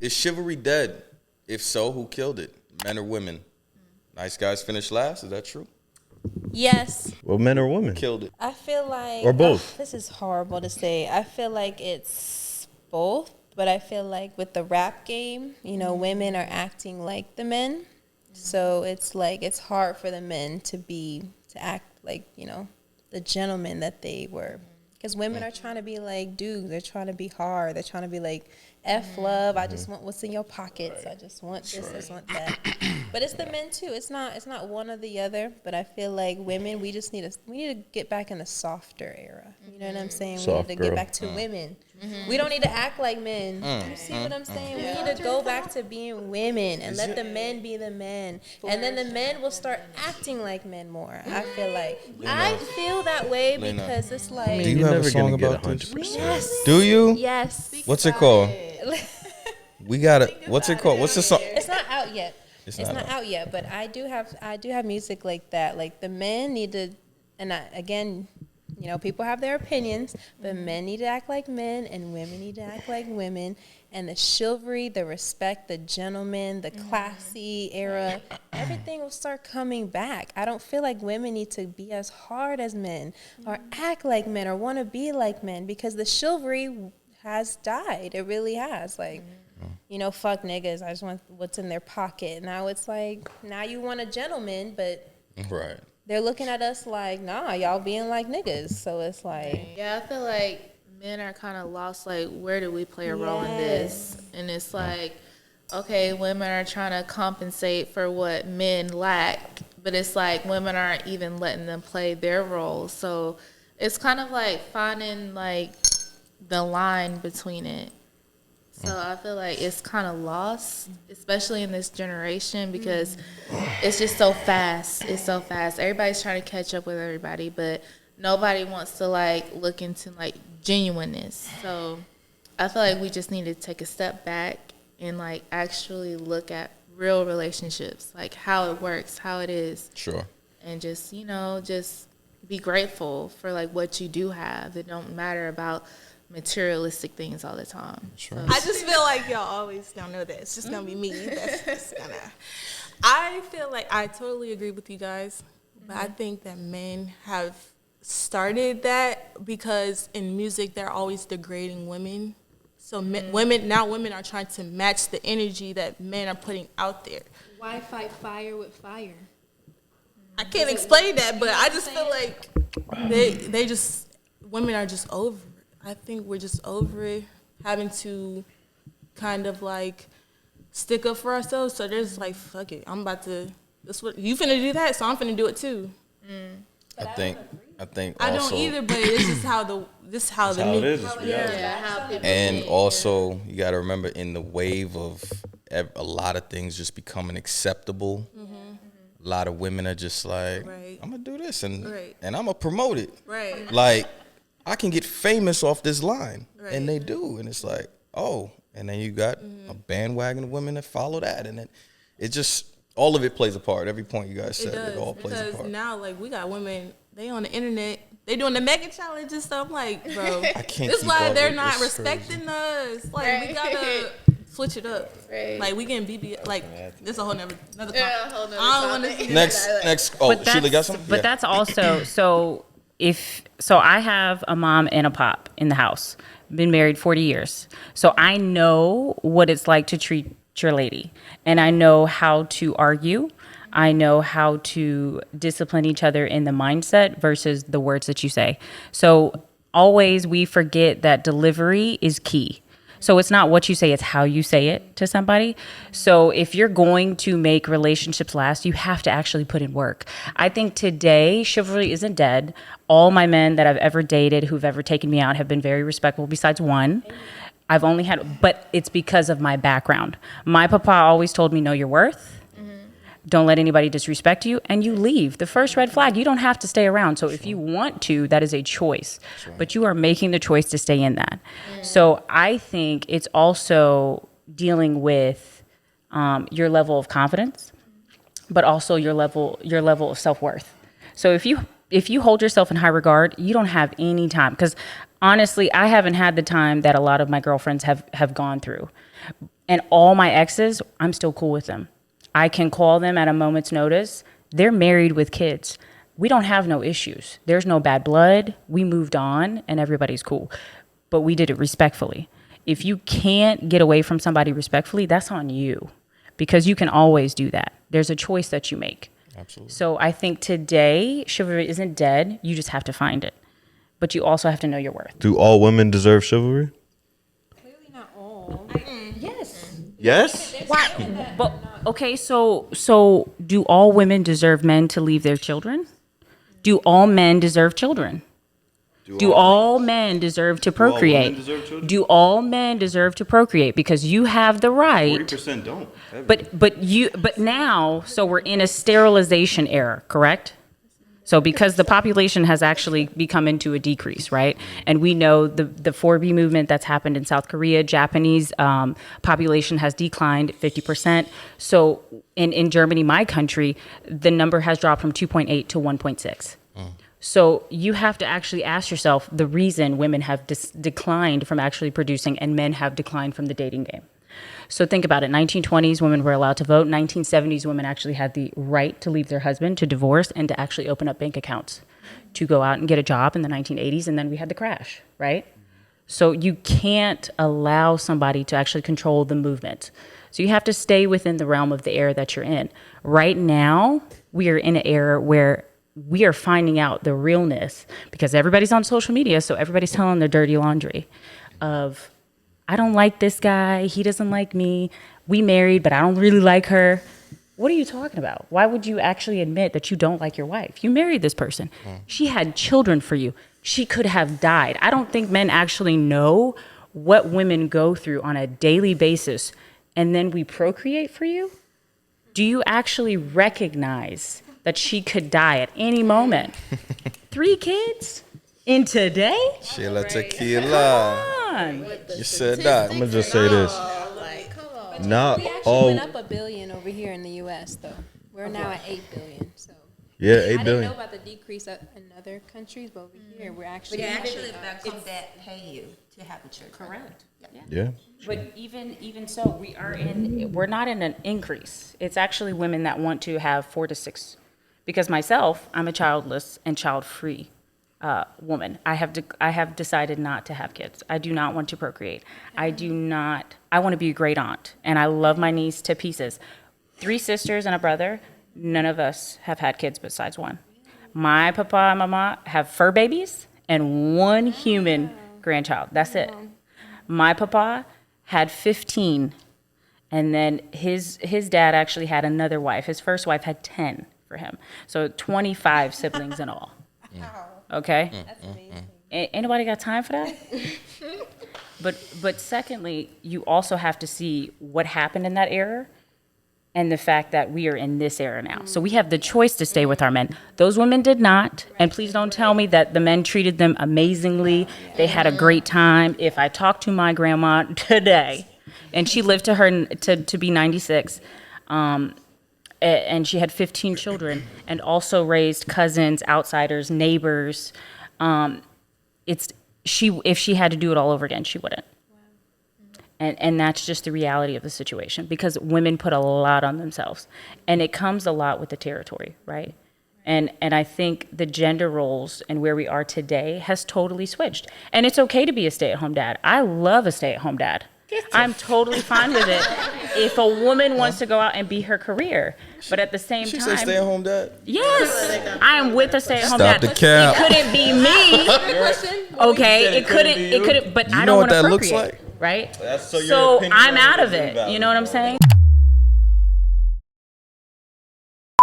Is chivalry dead? If so, who killed it? Men or women? Nice guys finish last. Is that true? Yes. Well, men or women? Killed it. I feel like... Or both. this is horrible to say. I feel like it's both, but I feel like with the rap game, you know, women are acting like the men. So it's like it's hard for the men to act like, you know, the gentlemen that they were. Because women are trying to be like dudes. They're trying to be hard. They're trying to be like, F love. I just want what's in your pockets. I just want this. I just want that. But it's the men too. It's not one or the other. But I feel like women, we need to get back in the softer era. You know what I'm saying? Soft we need to girl. get back to women. We don't need to act like men. You see what I'm saying? We need to go back to being women and let the men be the men. And then the men will start acting like men more. I feel like. I feel that way because it's like. Do you have a song about this? 100%. Yes. Do you? Yes. What's it called? We got it. What's it called? What's the song? It's not out yet. It's It's not not out yet, but I do have music like that. Like the men need to, again, you know, people have their opinions, but men need to act like men and women need to act like women. And the chivalry, the respect, the gentleman, the classy era, everything will start coming back. I don't feel like women need to be as hard as men or act like men or want to be like men because the chivalry has died. It really has. Like, you know, fuck niggas. I just want what's in their pocket. Now it's like, now you want a gentleman, but Right. they're looking at us like, nah, y'all being like niggas. So it's like, Yeah, I feel like men are kind of lost. Like, where do we play a role in this? And it's like, okay, women are trying to compensate for what men lack, but it's like women aren't even letting them play their role. So it's kind of like finding like the line between it. So I feel like it's kind of lost, especially in this generation, because it's just so fast. It's so fast. Everybody's trying to catch up with everybody, but nobody wants to like look into like genuineness. So I feel like we just need to take a step back and like actually look at real relationships, like how it works, how it is. Sure. And just, you know, just be grateful for like what you do have. It don't matter about materialistic things all the time. Sure. So, I just feel like y'all always don't know that. It's just gonna be me. That's just gonna. I feel like I totally agree with you guys, but I think that men have started that because in music they're always degrading women. So women are trying to match the energy that men are putting out there. Why fight fire with fire? I can't explain that, but I just feel like they just women are just over it. I think we're just over it, having to kind of like stick up for ourselves. So there's like, fuck it, I'm about to. This what you finna do that, so I'm finna do it too. I think I also, don't either, but it's just how the How it is. how people and think. also you got to remember in the wave of a lot of things just becoming acceptable. A lot of women are just like, Right. I'm gonna do this and Right. I'm gonna promote it. Right. Like I can get famous off this line, Right. and they do, and it's like, oh, and then you got a bandwagon of women that follow that, and it just all of it plays a part. Every point you guys It said, does, it all plays a because part. now like we got women, they on the internet, they doing the mega challenge and stuff. Like, bro, I can't this keep why up they're with not this. respecting us. Like, we gotta switch it up. Right. Like, we can BB, like, this a whole another Yeah, a whole nother I don't want to topic. see Next. Oh, But Sheila got that's, some. but that's also so I have a mom and a pop in the house. Been married 40 years. So I know what it's like to treat your lady. And I know how to argue. I know how to discipline each other in the mindset versus the words that you say. So always we forget that delivery is key. So it's not what you say, it's how you say it to somebody. So if you're going to make relationships last, you have to actually put in work. I think today, chivalry isn't dead. All my men that I've ever dated who've ever taken me out have been very respectful, besides one. I've only had, but it's because of my background. My papa always told me, know your worth. Don't let anybody disrespect you, and you leave. The first red flag, you don't have to stay around. So if you want to, that is a choice. But you are making the choice to stay in that. So I think it's also dealing with your level of confidence, but also your level of self-worth. So if you hold yourself in high regard, you don't have any time. Because honestly, I haven't had the time that a lot of my girlfriends have gone through. And all my exes, I'm still cool with them. I can call them at a moment's notice. They're married with kids. We don't have no issues. There's no bad blood. We moved on and everybody's cool. But we did it respectfully. If you can't get away from somebody respectfully, that's on you, because you can always do that. There's a choice that you make. Absolutely. So I think today, chivalry isn't dead. You just have to find it. But you also have to know your worth. Do all women deserve chivalry? Clearly not all. Yes. Yes. Why? But okay, so do all women deserve men to leave their children? Do all men deserve children? Do all men deserve to procreate? Do all men deserve to procreate? Because you have the right. 40% don't. But now, so we're in a sterilization era, correct? So because the population has actually become into a decrease, right? And we know the 4B movement that's happened in South Korea, Japanese population has declined 50%. So in Germany, my country, the number has dropped from 2.8 to 1.6. So you have to actually ask yourself the reason women have declined from actually producing and men have declined from the dating game. So think about it. 1920s, women were allowed to vote. 1970s, women actually had the right to leave their husband, to divorce, and to actually open up bank accounts, to go out and get a job in the 1980s. And then we had the crash, right? So you can't allow somebody to actually control the movement. So you have to stay within the realm of the era that you're in. Right now, we are in an era where we are finding out the realness, because everybody's on social media, so everybody's telling their dirty laundry of, I don't like this guy, he doesn't like me, we married, but I don't really like her. What are you talking about? Why would you actually admit that you don't like your wife? You married this person. She had children for you. She could have died. I don't think men actually know what women go through on a daily basis, and then we procreate for you? Do you actually recognize that she could die at any moment? 3 kids in today? Sheila Tequila. Come on. You said that. I'm gonna just say this. Not We actually all. went up $1 billion over here in the U.S. though. We're now at $8 billion. So Yeah, I 8 didn't know billion. about the decrease in other countries, but over here we're actually. But it actually pushing up. affects that pay you to have a children. Correct. Yeah. But even so, we're not in an increase. It's actually women that want to have 4 to 6. Because myself, I'm a childless and child-free woman. I have decided not to have kids. I do not want to procreate. I want to be a great aunt, and I love my niece to pieces. 3 sisters and a brother. None of us have had kids besides one. My papa and mama have fur babies and 1 human grandchild. That's it. My papa had 15, and then his dad actually had another wife. His first wife had 10 for him. So 25 siblings in all. Okay? That's amazing. Anybody got time for that? But secondly, you also have to see what happened in that era and the fact that we are in this era now. So we have the choice to stay with our men. Those women did not. And please don't tell me that the men treated them amazingly. They had a great time. If I talk to my grandma today, and she lived to be 96, and she had 15 children and also raised cousins, outsiders, neighbors. If she had to do it all over again, she wouldn't. And that's just the reality of the situation, because women put a lot on themselves, and it comes a lot with the territory, right? And I think the gender roles and where we are today has totally switched. And it's okay to be a stay-at-home dad. I love a stay-at-home dad. I'm totally fine with it if a woman wants to go out and be her career. But at the same She time, said stay at home dad. yes, I am with a stay-at-home Stop dad. the cap. It couldn't be me. Okay, it couldn't. But You I know don't what want to that looks procreate, like? right? That's so your So opinion I'm on out it of is it. invalid. You know what I'm saying?